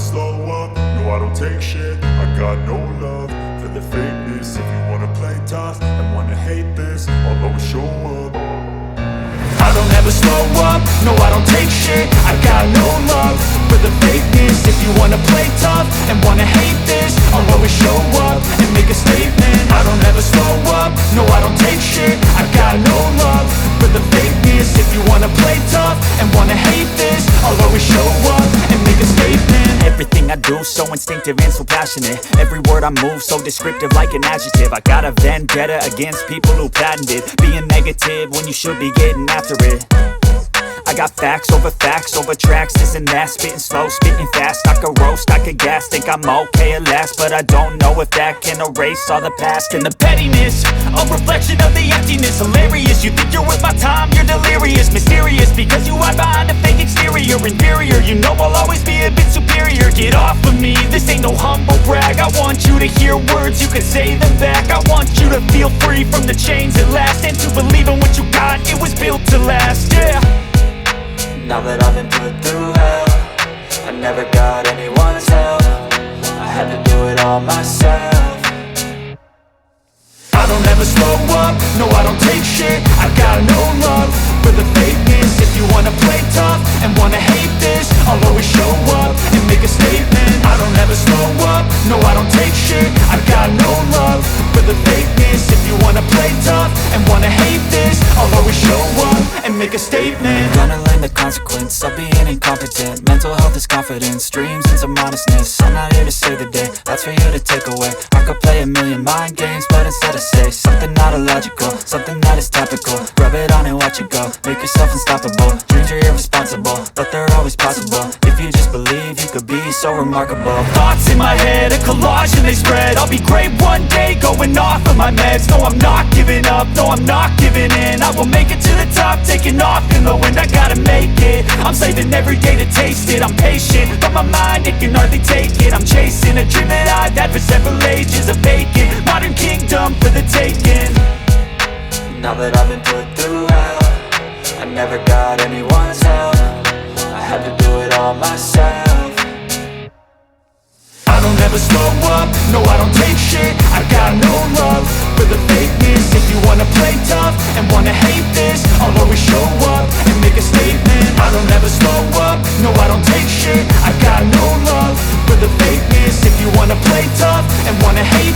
slow up, no I don't take shit. I got no love for the fakeness. If you wanna play tough and wanna hate this, I'll always show up. I don't ever slow up, no I don't take shit. I got no love for the fakeness. If you wanna play tough and wanna hate this, I'll always show up and make a statement. I don't ever slow up, no I don't take shit. I got no love for the fakeness. If you wanna play tough and wanna hate this, I'll always show up and make a statement. Everything I do so instinctive and so passionate. Every word I move so descriptive like an adjective. I got a vendetta against people who patented being negative when you should be getting after it. I got facts over tracks, this and that. Spitting slow, spitting fast, I could roast, I could gas. Think I'm okay at last, but I don't know if that can erase all the past. And the pettiness, a reflection of the emptiness. Hilarious, you think you're worth my time, you're delirious. Mysterious, because you hide behind a fake exterior. Inferior, you know I'll always be a bit superior. Get off of me, this ain't no humble brag. I want you to hear words, you can say them back. I want you to feel free from the chains at last, and to believe in what you got, it was built to last, yeah. Now that I've been put through hell, I never got anyone's help. I had to do it all myself. I don't ever slow up, no I don't take shit. I got no love for the fakeness. If you wanna play tough and wanna hate this, I'll always show up and make a statement. I don't ever slow up, no I don't take shit. I got no love for the fakeness. If you wanna play tough and wanna hate this, I'll always show up and make a statement. Gonna learn the consequence of being incompetent. Mental health is confidence, dreams and some honestness. I'm not here to save the day, that's for you to take away. I could play a million mind games, but instead I say something not illogical, something that is topical. Rub it on and watch it go, make yourself unstoppable. Dreams are irresponsible, but they're always possible. If you just believe, you could be so remarkable. Thoughts in my head, a collage and they spread. I'll be great one day, going off of my meds. No, I'm not giving up, no, I'm not giving in. I will make it to the top, taking off in the wind. I gotta make it, I'm saving every day to taste it. I'm patient, but my mind, it can hardly take it. I'm chasing a dream that I've had for several ages. A vacant, modern kingdom for the taking. Now that I've been put through hell, I never got anyone's help. I had to do it all myself. I don't ever slow up, no I don't take shit. I got no love for the fakeness. If you wanna play tough and wanna hate this, I'll always show up and make a statement. I don't ever slow up, no I don't take shit. I got no love for the fakeness. If you wanna play tough and wanna hate